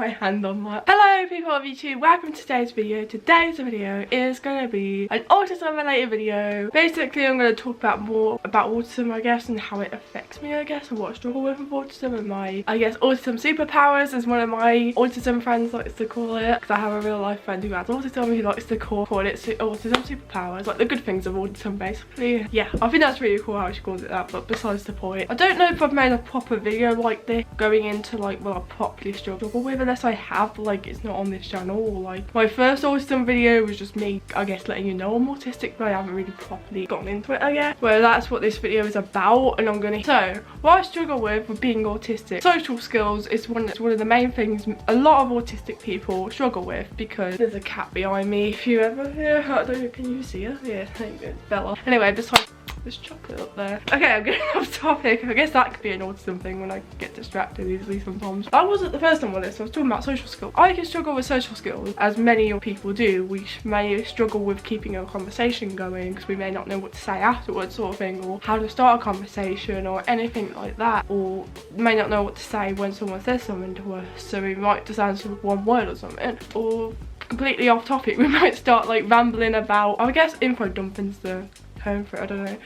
my hand on my... Hello people of YouTube, welcome to today's video. Today's video is going to be an autism related video. Basically I'm going to talk about more about autism, I guess, and how it affects me, I guess, and what I struggle with autism, and my, I guess, autism superpowers, as one of my autism friends likes to call it, because I have a real life friend who has autism who likes to call it autism superpowers, like the good things of autism basically. Yeah, I think that's really cool how she calls it that, but besides the point, I don't know if I've made a proper video like this going into like what I properly struggle with, unless I have, like it's not on this channel, or like my first autism video was just me, I guess, letting you know I'm autistic, but I haven't really properly gotten into it, I guess. Well, that's what this video is about, and I'm gonna... So, what I struggle with being autistic, social skills is one of the main things a lot of autistic people struggle with, because there's a cat behind me, if you ever hear her. I don't know, can you see her? Yeah, there you go, Bella. Anyway, besides, there's chocolate up there. Okay, I'm getting off topic. I guess that could be an autism thing when I get distracted easily sometimes. That wasn't the first time on this. I was talking about social skills. I can struggle with social skills, as many people do. We may struggle with keeping a conversation going because we may not know what to say afterwards, sort of thing, or how to start a conversation or anything like that, or may not know what to say when someone says something to us, so we might just answer with one word or something, or completely off topic, we might start like rambling about, I guess info dumping's the term for it, I don't know.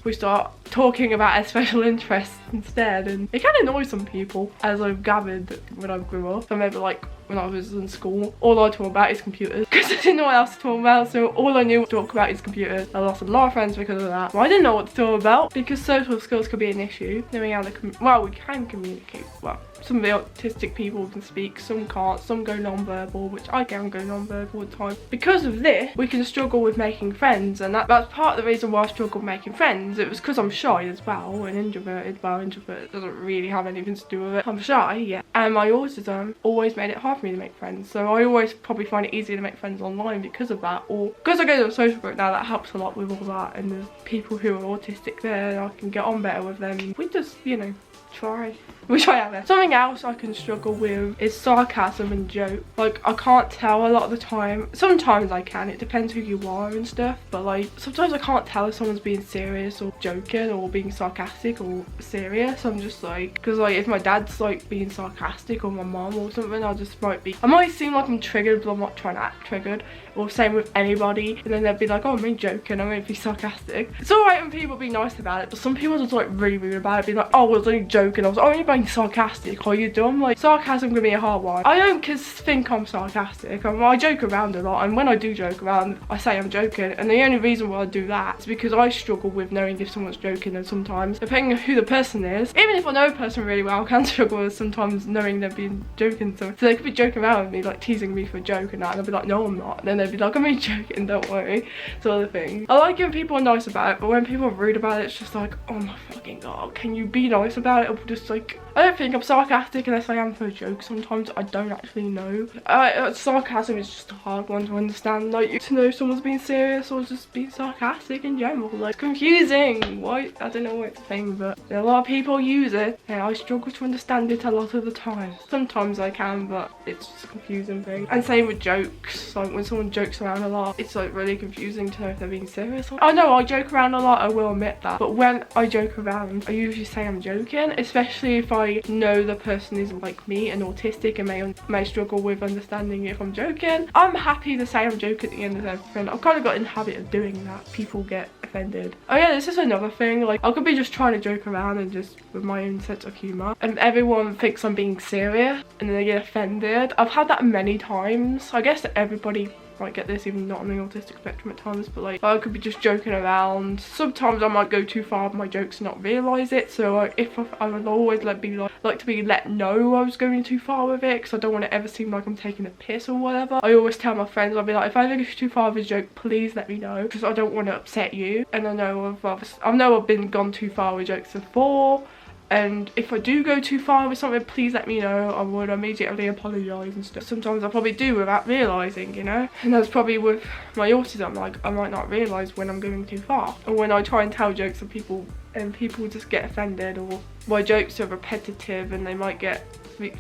We start talking about our special interests instead, and it can annoy some people, as I've gathered when I grew up. So maybe like when I was in school, all I talk about is computers, because I didn't know what else to talk about, so all I knew to talk about is computers. I lost a lot of friends because of that. Well, I didn't know what to talk about, because social skills could be an issue. Knowing how to we can communicate. Well, some of the autistic people can speak, some can't, some go non-verbal, which I can go non-verbal at times. Because of this, we can struggle with making friends, and that's part of the reason why I struggle making friends. It was because I'm shy as well, and introverted. Well, introverted doesn't really have anything to do with it. I'm shy, yeah. And my autism always made it hard for me to make friends, so I always probably find it easier to make friends online because of that, or because I go to a social group now, that helps a lot with all that, and there's people who are autistic there and I can get on better with them. We just, you know, try. Which I have. Something else I can struggle with is sarcasm and joke. Like, I can't tell a lot of the time. Sometimes I can, it depends who you are and stuff, but like sometimes I can't tell if someone's being serious or joking or being sarcastic or serious. I'm just like, because like if my dad's like being sarcastic, or my mom or something, I might seem like I'm triggered, but I'm not trying to act triggered. Or same with anybody, and then they'll be like, oh, I'm being joking, I'm going to be sarcastic. It's alright when people be nice about it, but some people are just like really rude about it, be like, oh, I was only joking, I was only being sarcastic, are you dumb? Like, sarcasm can be a hard one. I don't think I'm sarcastic. I joke around a lot, and when I do joke around, I say I'm joking, and the only reason why I do that is because I struggle with knowing if someone's joking, and sometimes, depending on who the person is, even if I know a person really well, I can struggle with sometimes knowing they're being joking. So they could be joking around with me, like teasing me for a joke and that, and I'll be like, no, I'm not. And then they'd be like, I'm only joking, don't worry, sort of thing. I like when people are nice about it, but when people are rude about it, it's just like, oh my fucking god, can you be nice about it? Or just like, I don't think I'm sarcastic unless I am for a joke. Sometimes I don't actually know. Sarcasm is just a hard one to understand, like to know if someone's being serious or just being sarcastic in general. Like, confusing. Why? I don't know what it's saying, but a lot of people use it, and I struggle to understand it a lot of the time. Sometimes I can, but it's just a confusing thing. And same with jokes. Like when someone jokes around a lot, it's like really confusing to know if they're being serious. I know I joke around a lot, I will admit that, but when I joke around, I usually say I'm joking, especially if I know the person is like me and autistic and may struggle with understanding if I'm joking. I'm happy to say I'm joking at the end of everything. I've kind of got in the habit of doing that. People get offended. Oh yeah, this is another thing. Like, I could be just trying to joke around and just with my own sense of humour, and everyone thinks I'm being serious, and then they get offended. I've had that many times. I guess that everybody might get this, even not on the autistic spectrum at times, but like I could be just joking around. Sometimes I might go too far with my jokes and not realise it, so like, I would always like to be let know I was going too far with it, because I don't want to ever seem like I'm taking a piss or whatever. I always tell my friends, I'll be like, if I ever go too far with a joke, please let me know, because I don't want to upset you. And I know I've been gone too far with jokes before, and if I do go too far with something, please let me know. I would immediately apologise and stuff. Sometimes I probably do without realising, you know? And that's probably with my autism, like I might not realise when I'm going too far. Or when I try and tell jokes and people just get offended, or my jokes are repetitive and they might get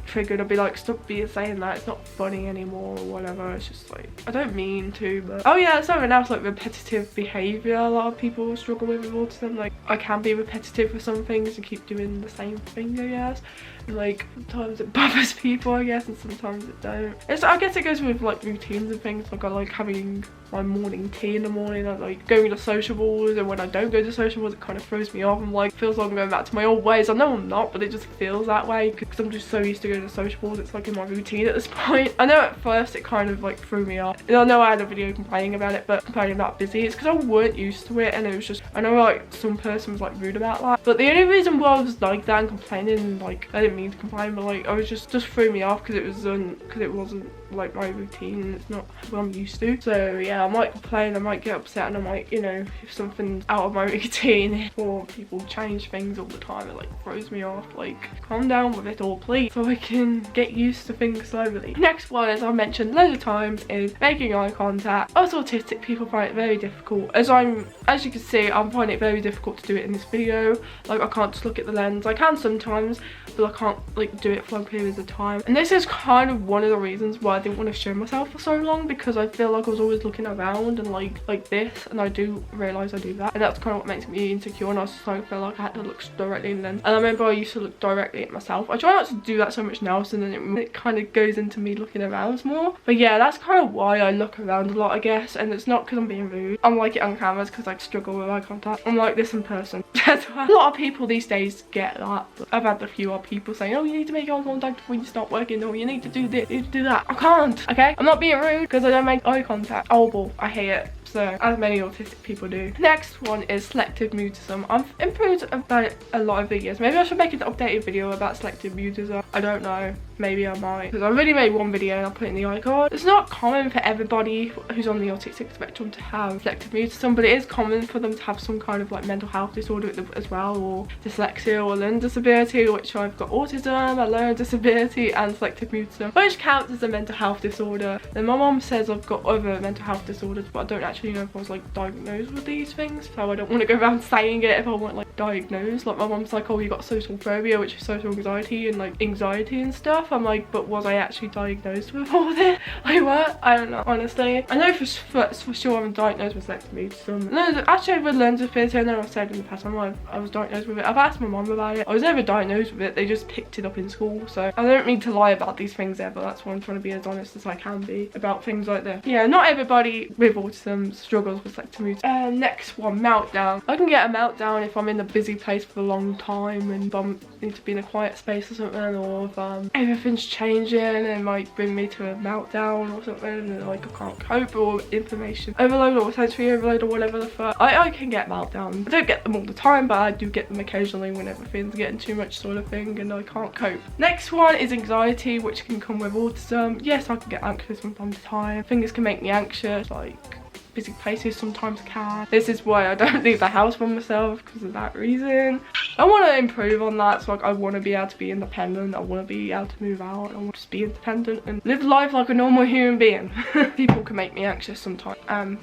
triggered, I'll be like, stop saying that, it's not funny anymore or whatever. It's just like, I don't mean to, but oh yeah, something else, like repetitive behaviour. A lot of people struggle with autism. Like, I can be repetitive with some things and keep doing the same thing, I guess. And like, sometimes it bothers people, I guess, and sometimes it don't. I guess it goes with like routines and things. Like, I like having my morning tea in the morning. I like going to sociables, and when I don't go to sociables, it kind of throws me off. I'm like, feels like I'm going back to my old ways. I know I'm not, but it just feels that way because I'm just so used to going to sociables. It's like in my routine at this point. I know at first it kind of like threw me off, and I know I had a video complaining about it, but complaining about busy, it's because I weren't used to it, and it was just, I know like some person was like rude about that, but the only reason why I was like that and complaining, like I didn't mean to complain, but like I was just threw me off because it wasn't like my routine, and it's not what I'm used to. So yeah, I might complain, I might get upset, and I might, you know, if something's out of my routine or people change things all the time, it like throws me off. Like, calm down with it all, please, so I can get used to things slowly. Next one, as I mentioned loads of times, is making eye contact. Us autistic people find it very difficult. As you can see, I'm finding it very difficult to do it in this video. Like, I can't just look at the lens. I can sometimes, but I can't like do it for long periods of time. And this is kind of one of the reasons why I didn't want to show myself for so long, because I feel like I was always looking around and like this, and I do realise I do that, and that's kind of what makes me insecure. And I just like feel like I had to look directly in the lens, and I remember I used to look directly at myself. I try not to do that so much now, so then it kind of goes into me looking around more. But yeah, that's kind of why I look around a lot, I guess. And it's not because I'm being rude. I'm like it on cameras because I struggle with eye contact. I'm like this in person. A lot of people these days get that, but I've had a few odd people saying, oh, you need to make eye contact before you start working, or you need to do this, you need to do that. I can't, okay? I'm not being rude because I don't make eye contact. Horrible. I hate it. So, as many autistic people do. Next one is selective mutism. I've improved about it a lot over the years. Maybe I should make an updated video about selective mutism. I don't know. Maybe I might, because I already made one video and I'll put it in the icon. It's not common for everybody who's on the autistic spectrum to have selective mutism, but it is common for them to have some kind of like mental health disorder as well, or dyslexia or learning disability, which I've got autism, a learning disability, and selective mutism, which counts as a mental health disorder. And my mom says I've got other mental health disorders, but I don't actually know if I was like diagnosed with these things, so I don't want to go around saying it if I weren't like diagnosed. Like, my mom's like, oh, you got social phobia, which is social anxiety and like anxiety and stuff. I'm like, but was I actually diagnosed with all this? Like, what? I don't know, honestly. I know for sure I'm diagnosed with selective mutism. No, actually with learning disability, I know I've said in the past I was diagnosed with it. I've asked my mom about it. I was never diagnosed with it, they just picked it up in school. So I don't mean to lie about these things ever. That's why I'm trying to be as honest as I can be about things like this. Yeah, not everybody with autism struggles with selective mutism. Next one, meltdown. I can get a meltdown if I'm in a busy place for a long time and if I need to be in a quiet space or something, or if everything's changing and it might bring me to a meltdown or something, and like I can't cope, or information overload or sensory overload or whatever the fuck. I can get meltdowns. I don't get them all the time, but I do get them occasionally whenever things are getting too much sort of thing and I can't cope. Next one is anxiety, which can come with autism. Yes, I can get anxious from time to time. Things can make me anxious, like busy places sometimes can. This is why I don't leave the house by myself, because of that reason. I want to improve on that. So like, I want to be able to be independent. I want to be able to move out. I want to just be independent and live life like a normal human being. People can make me anxious sometimes.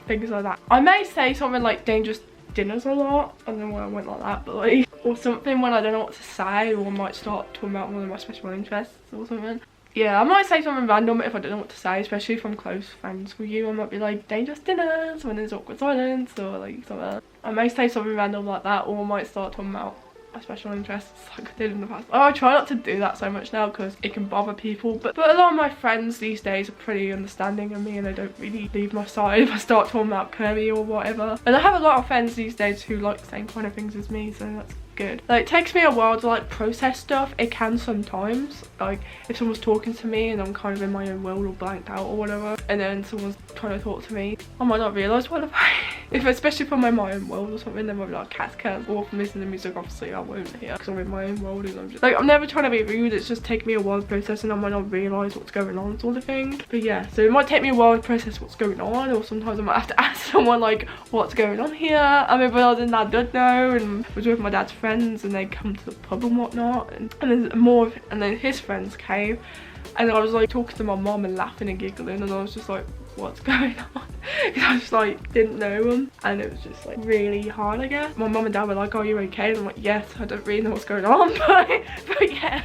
Things like that. I may say something like dangerous dinners a lot. I don't know why I went like that, but like, or something when I don't know what to say, or I might start talking about one of my special interests or something. Yeah, I might say something random if I don't know what to say, especially if I'm close friends with you. I might be like, dangerous dinners, when there's awkward silence, or like something. I may say something random like that, or I might start talking about my special interests like I did in the past. Oh, I try not to do that so much now because it can bother people, but a lot of my friends these days are pretty understanding of me, and they don't really leave my side if I start talking about Kirby or whatever. And I have a lot of friends these days who like the same kind of things as me, so that's good. Like, it takes me a while to like process stuff. It can sometimes, like if someone's talking to me and I'm kind of in my own world or blanked out or whatever, and then someone's trying to talk to me, I might not realise what if especially if I'm in my own world or something, then I'm like cats, or if I'm listening to music, obviously I won't hear because I'm in my own world, and I'm just like, I'm never trying to be rude, it's just taking me a while to process, and I might not realise what's going on sort of thing. But yeah, so it might take me a while to process what's going on, or sometimes I might have to ask someone like, what's going on here? I mean, when I was in that don't know, and was with my dad's friends, and they come to the pub and whatnot, and then his friends came, and I was like talking to my mom and laughing and giggling, and I was just like, what's going on? Because I just like didn't know them, and it was just like really hard, I guess. My mum and dad were like, are you okay? And I'm like, yes, I don't really know what's going on, but yeah.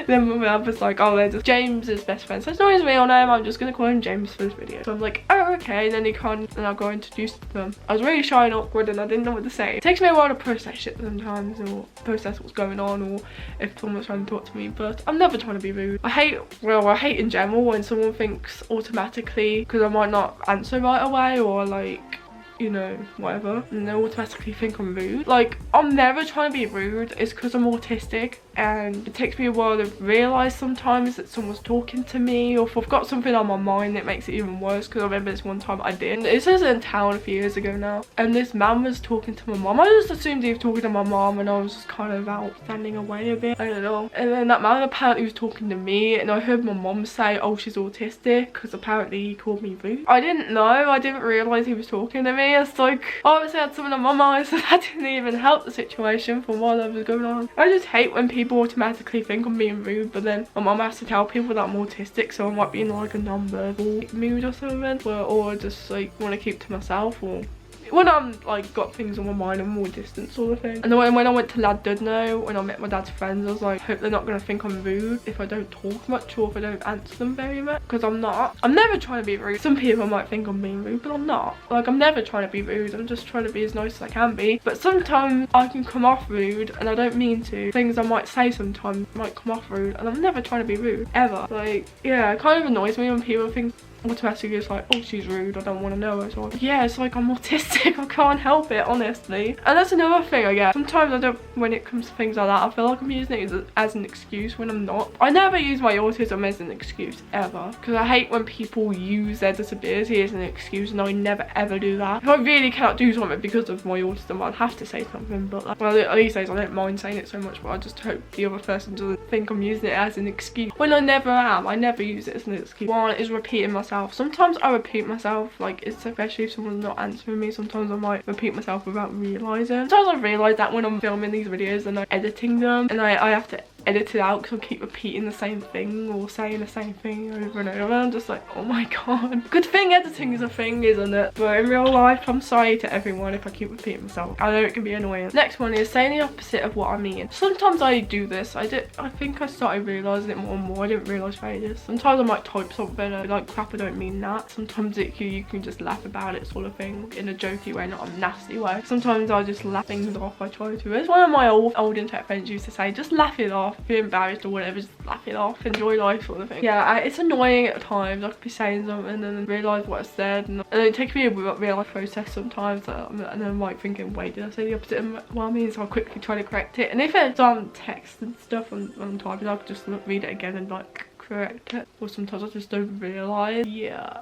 Then my mum was like, oh, they're just James's best friend. So it's not his real name, I'm just gonna call him James for this video. So I'm like, oh, okay. And then he can't, and I'll go introduce them. I was really shy and awkward and I didn't know what to say. It takes me a while to process shit sometimes, or process what's going on, or if someone's trying to talk to me, but I'm never trying to be rude. I hate in general when someone thinks automatically, because I might not answer right away, or like, you know, whatever, and they automatically think I'm rude. Like, I'm never trying to be rude. It's because I'm autistic, and it takes me a while to realise sometimes that someone's talking to me, or if I've got something on my mind, it makes it even worse. Because I remember this one time I did. This was in town a few years ago now, and this man was talking to my mom. I just assumed he was talking to my mom, and I was just kind of out standing away a bit. I don't know. And then that man apparently was talking to me, and I heard my mom say, oh, she's autistic, because apparently he called me rude. I didn't know. I didn't realise he was talking to me. It's like, I obviously had something on my mind, so that didn't even help the situation from what was going on. I just hate when people automatically think I'm being rude, but then my mum has to tell people that I'm autistic, so I might be in like a non-verbal mood or something, or just like want to keep to myself, or when I'm like got things on my mind, I'm more distant sort of thing. And then when I went to Lad Dudno, when I met my dad's friends, I was like, hope they're not gonna think I'm rude if I don't talk much, or if I don't answer them very much, because I'm not. I'm never trying to be rude. Some people might think I'm being rude, but I'm not. Like, I'm never trying to be rude. I'm just trying to be as nice as I can be. But sometimes I can come off rude, and I don't mean to. Things I might say sometimes might come off rude, and I'm never trying to be rude, ever. Like, yeah, it kind of annoys me when people think automatically it's like, oh, she's rude, I don't want to know her. So yeah, it's like I'm autistic, I can't help it, honestly. And that's another thing I guess. Sometimes I don't, when it comes to things like that, I feel like I'm using it as an excuse when I'm not. I never use my autism as an excuse, ever. Because I hate when people use their disability as an excuse, and I never ever do that. If I really cannot do something because of my autism, I'd have to say something, but like, well, these days I don't mind saying it so much, but I just hope the other person doesn't think I'm using it as an excuse, when I never am. I never use it as an excuse. One is repeating myself. Sometimes I repeat myself, like, especially if someone's not answering me, sometimes I might repeat myself without realising. Sometimes I realise that when I'm filming these videos and I'm editing them, and I have to edit it out because I keep repeating the same thing or saying the same thing over and over. I'm just like, oh my god. Good thing editing is a thing, isn't it? But in real life, I'm sorry to everyone if I keep repeating myself. I know it can be annoying. Next one is saying the opposite of what I mean. Sometimes I do this. I think I started realising it more and more. I didn't realise for ages. Sometimes I might type something and like, crap, I don't mean that. Sometimes you can just laugh about it sort of thing, in a jokey way, not a nasty way. Sometimes I just laugh things off. I try to. As one of my old internet friends used to say, just laugh it off. If you're embarrassed or whatever, just laugh it off, enjoy life sort of thing. Yeah, it's annoying at times. I could be saying something and then realise what I said, and it takes me a real life process sometimes, and then I'm like thinking, wait, did I say the opposite of what I mean? So I'll quickly try to correct it. And if it's on text and stuff when I'm typing, I'll just read it again and like correct it, or sometimes I just don't realise. Yeah,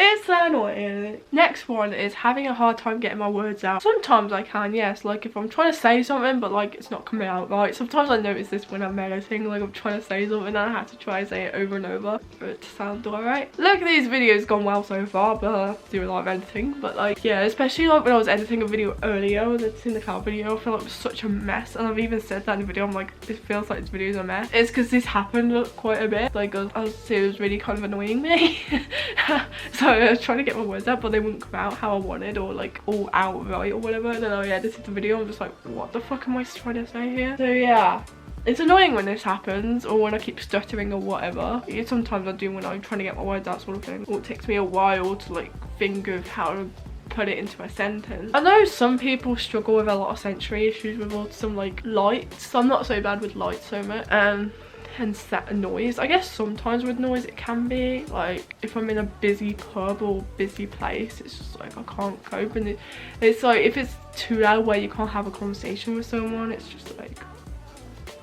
it's annoying. Next one is having a hard time getting my words out. Sometimes I can, yes, like if I'm trying to say something but like it's not coming out right. Sometimes I notice this when I'm editing, like I'm trying to say something and I have to try and say it over and over for it to sound alright. Look, these videos gone well so far, but I have to do a lot of editing. But like, yeah, especially like when I was editing a video earlier, that's in the car video, I feel like it was such a mess, and I've even said that in the video. I'm like, it feels like this video's a mess. It's because this happened quite a bit. Like it was really kind of annoying me. So I was trying to get my words out, but they wouldn't come out how I wanted, or like all out right or whatever. And then I edited the video. I'm just like, what the fuck am I trying to say here? So yeah, it's annoying when this happens, or when I keep stuttering or whatever. Sometimes I do when I'm trying to get my words out sort of thing, or it takes me a while to like think of how to put it into a sentence. I know some people struggle with a lot of sensory issues with autism, like lights. I'm not so bad with lights so much. And that noise, I guess sometimes with noise it can be like, if I'm in a busy pub or busy place, it's just like I can't cope. And it's like, if it's too loud where you can't have a conversation with someone, it's just like,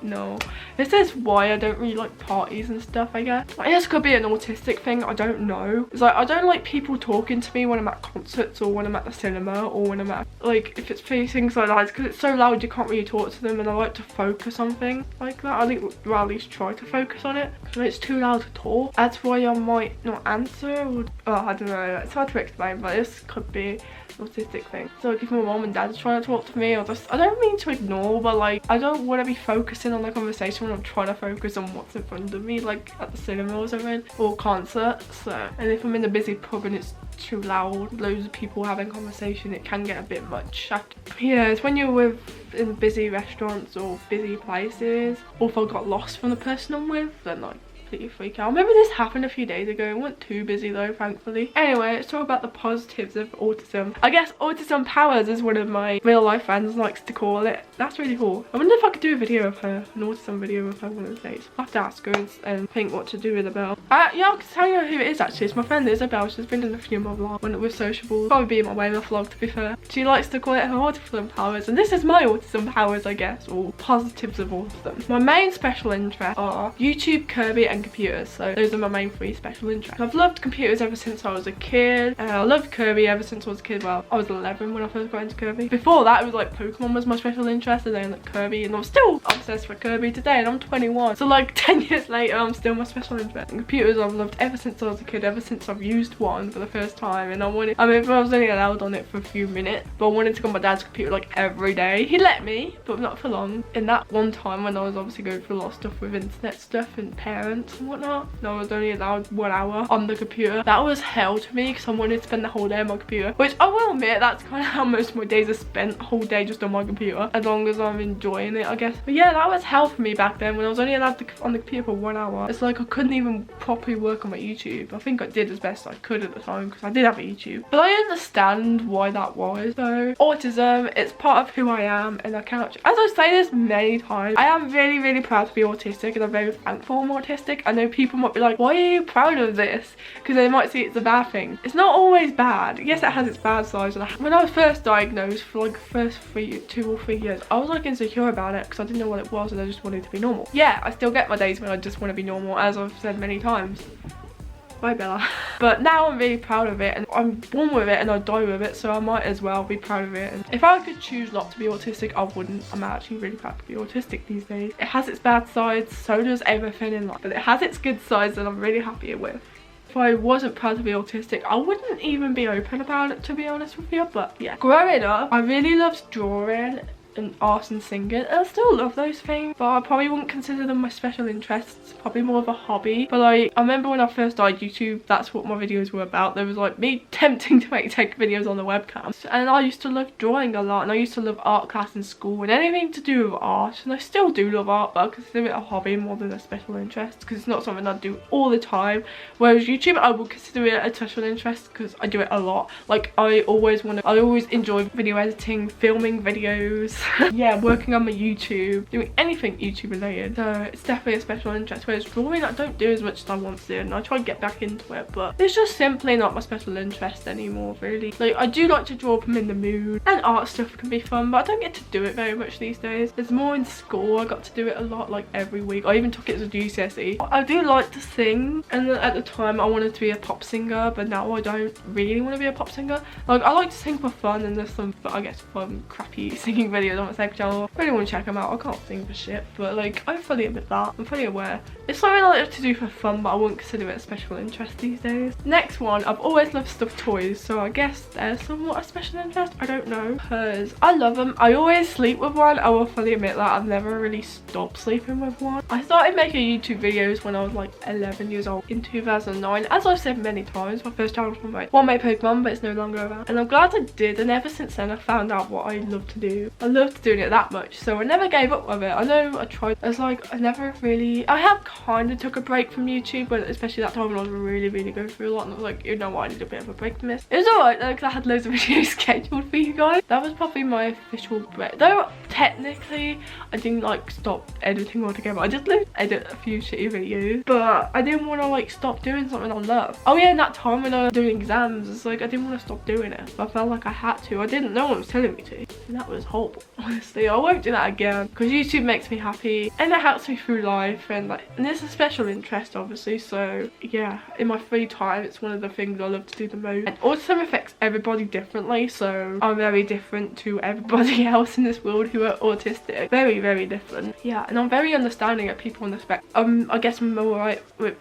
no. This is why I don't really like parties and stuff, I guess. I guess it could be an autistic thing, I don't know. It's like, I don't like people talking to me when I'm at concerts, or when I'm at the cinema, or when I'm at, like, if it's things like that, because it's so loud you can't really talk to them, and I like to focus on things like that. I think I'll at least try to focus on it. When it's too loud to talk, that's why I might not answer, or, oh, I don't know, it's hard to explain, but this could be autistic thing. So like if my mom and dad's trying to talk to me, or just, I don't mean to ignore, but like I don't want to be focusing focusing on the conversation when I'm trying to focus on what's in front of me, like at the cinema or something, or concert. So, and if I'm in a busy pub and it's too loud, loads of people having conversation, it can get a bit much. Yeah, it's when you're in busy restaurants or busy places, or if I got lost from the person I'm with, then like completely freak out. I remember this happened a few days ago. It wasn't too busy though, thankfully. Anyway, let's talk about the positives of autism. I guess Autism Powers is one of my real life friends likes to call it. That's really cool. I wonder if I could do a video of her, an autism video of her one of the days. I'll have to ask her and think what to do with Isabel. Yeah, I can tell you who it is actually. It's my friend Isabel. She's been in a few of my vlogs when it was sociable. Probably be in my way of vlog, to be fair. She likes to call it her autism powers, and this is my autism powers, I guess, or positives of autism. My main special interests are YouTube, Kirby, and computers. So those are my main 3 special interests. I've loved computers ever since I was a kid. I loved Kirby ever since I was a kid. Well, I was 11 when I first got into Kirby. Before that, it was like Pokemon was my special interest, and then like Kirby, and I'm still obsessed with Kirby today, and I'm 21. So like 10 years later, I'm still my special interest. And computers I've loved ever since I was a kid, ever since I've used one for the first time. And I mean, I was only allowed on it for a few minutes, but I wanted to go on my dad's computer like every day. He let me, but not for long. In that one time when I was obviously going through a lot of stuff with internet stuff and parents and whatnot, and I was only allowed 1 hour on the computer. That was hell to me because I wanted to spend the whole day on my computer, which I will admit, that's kind of how most of my days are spent, a whole day just on my computer, as long as I'm enjoying it, I guess. But yeah, that was hell for me back then when I was only allowed on the computer for 1 hour. It's like I couldn't even properly work on my YouTube. I think I did as best I could at the time because I did have a YouTube, but I understand why that was. So autism, it's part of who I am, and I cannot, as I say this many times, I am really, really proud to be autistic, and I'm very thankful I'm autistic. I know people might be like, why are you proud of this? Because they might see it's a bad thing. It's not always bad. Yes, it has its bad sides. When I was first diagnosed, for like the first 2 or 3 years, I was like insecure about it because I didn't know what it was, and I just wanted to be normal. Yeah, I still get my days when I just want to be normal, as I've said many times. Bye Bella. But now I'm really proud of it, and I'm born with it and I die with it, so I might as well be proud of it. And if I could choose not to be autistic, I wouldn't. I'm actually really proud to be autistic these days. It has its bad sides, so does everything in life, but it has its good sides that I'm really happy with. If I wasn't proud to be autistic, I wouldn't even be open about it, to be honest with you. But yeah, growing up, I really loved drawing and art and singing, and I still love those things, but I probably wouldn't consider them my special interests, probably more of a hobby. But like, I remember when I first started YouTube, that's what my videos were about. There was like me tempting to make tech videos on the webcam, and I used to love drawing a lot, and I used to love art class in school and anything to do with art, and I still do love art, but I consider it a hobby more than a special interest because it's not something I do all the time. Whereas YouTube, I would consider it a special interest because I do it a lot. Like I always enjoy video editing, filming videos, yeah, working on my YouTube, doing anything YouTube related. So it's definitely a special interest. Whereas drawing, I don't do as much as I want to do, and I try to get back into it, but it's just simply not my special interest anymore, really. Like I do like to draw if I'm in the mood, and art stuff can be fun, but I don't get to do it very much these days. There's more in school. I got to do it a lot, like every week. I even took it as a GCSE. I do like to sing, and at the time I wanted to be a pop singer, but now I don't really want to be a pop singer. Like I like to sing for fun, and there's some, I guess, fun crappy singing videos on my second channel. I really want to check them out. I can't sing for shit, but like I fully admit that. I'm fully aware. It's something I like to do for fun, but I wouldn't consider it a special interest these days. Next one, I've always loved stuffed toys, so I guess they're somewhat a special interest. I don't know, because I love them. I always sleep with one. I will fully admit that. I've never really stopped sleeping with one. I started making YouTube videos when I was like 11 years old in 2009. As I've said many times, my first channel was from my one made Pokemon, but it's no longer around, and I'm glad I did. And ever since then I found out what I love to do. I loved doing it that much, so I never gave up with it. I know I tried. It's like I never really, I have kind of took a break from YouTube, but especially that time when I was really going through a lot, and I was like, you know what, I need a bit of a break from this. It was alright though, because I had loads of videos scheduled for you guys. That was probably my official break, though technically I didn't like stop editing altogether. I just edit a few shitty videos, but I didn't want to like stop doing something I love. Oh yeah, in that time when I was doing exams, it's like I didn't want to stop doing it, but I felt like I had to. I didn't know what was telling me to, and that was horrible. Honestly, I won't do that again, because YouTube makes me happy and it helps me through life, and like, and it's a special interest obviously. So yeah, in my free time, it's one of the things I love to do the most. And autism affects everybody differently, so I'm very different to everybody else in this world who are autistic. Very different. Yeah, and I'm very understanding of people on the spectrum. I guess I'm alright with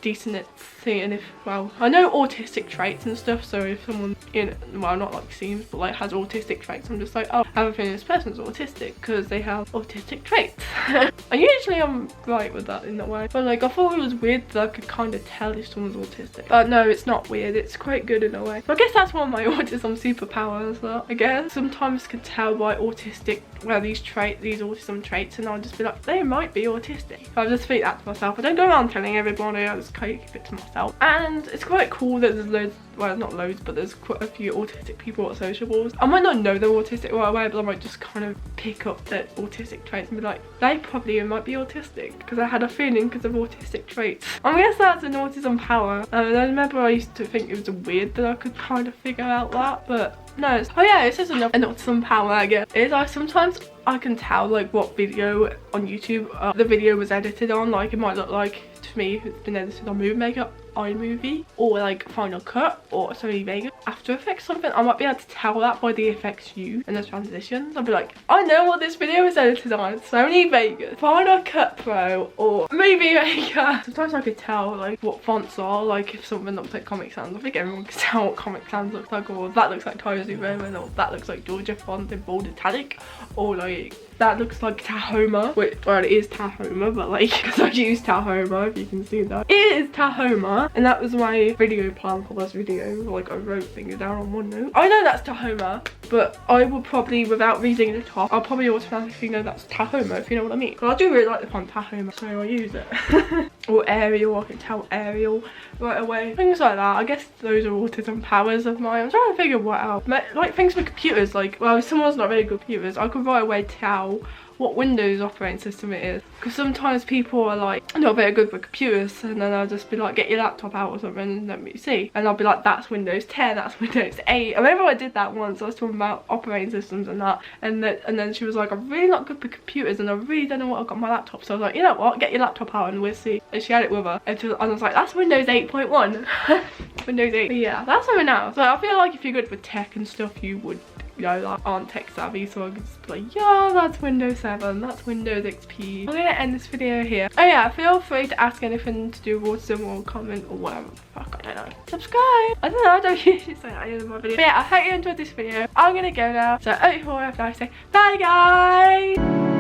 decent at seeing if, well, I know autistic traits and stuff, so if someone, you know, well, not like seems, but like has autistic traits, I'm just like, oh, I have a feeling this person's autistic because they have autistic traits. And usually I'm right with that in that way, but like I thought it was weird that I could kind of tell if someone's autistic, but no, it's not weird, it's quite good in a way. So I guess that's one of my autism superpowers, that I guess sometimes can tell by autistic, well, these autism traits, and I'll just be like, they might be autistic. So I just think that to myself. I don't go around telling everybody, I just kind of keep it to myself. And it's quite cool that there's loads, well, not loads, but there's quite a few autistic people at sociables. I might not know they're autistic right away, but I might just kind of pick up their autistic traits and be like, they probably might be autistic, because I had a feeling because of autistic traits. I guess that's an autism power. I remember I used to think it was weird that I could kind of figure out that, but no, oh yeah, it's just an autism power, I guess. Is I sometimes I can tell like what video on YouTube the video was edited on. Like it might look like, to me, it's been edited on Movie Maker, iMovie, or like Final Cut, or Sony Vegas, After Effects, something. I might be able to tell that by the effects used and the transitions. I'll be like, I know what this video was edited on, Sony Vegas, Final Cut Pro, or Movie Maker. Sometimes I could tell like what fonts are, like if something looks like Comic Sans. I think everyone can tell what Comic Sans looks like, or that looks like Times New Roman, or that looks like Georgia font in bold italic, or like that looks like Tahoma, which, well, it is Tahoma, but like, because I use Tahoma, if you can see that. It is Tahoma, and that was my video plan for this video. Like, I wrote things down on OneNote. I know that's Tahoma, but I will probably, without reading the top, I'll probably automatically know that's Tahoma, if you know what I mean. But I do really like the font Tahoma, so I use it. Or Arial, I can tell Arial right away. Things like that. I guess those are autism powers of mine. I'm trying to figure what else. Like things with computers, like, well, if someone's not very good at computers, I could right away tell what Windows operating system it is, because sometimes people are like not very good with computers, and then I'll just be like, get your laptop out or something and let me see, and I'll be like, that's Windows 10, that's Windows 8. I remember I did that once. I was talking about operating systems and that, and then she was like, I'm really not good with computers and I really don't know what I've got on my laptop. So I was like, you know what, get your laptop out and we'll see. And she had it with her, and I was like, that's Windows 8.1. Windows 8. But yeah, that's something else. So I feel like if you're good with tech and stuff, you would, you know, like, aren't tech savvy, so I could just be like, yeah, that's Windows 7, that's Windows XP. I'm gonna end this video here. Oh yeah, feel free to ask anything to do with autism or comment or whatever. Fuck, I don't know. Subscribe. I don't know, I don't usually say that in my videos. But yeah, I hope you enjoyed this video. I'm gonna go now. So I hope you all have a nice day. Bye guys.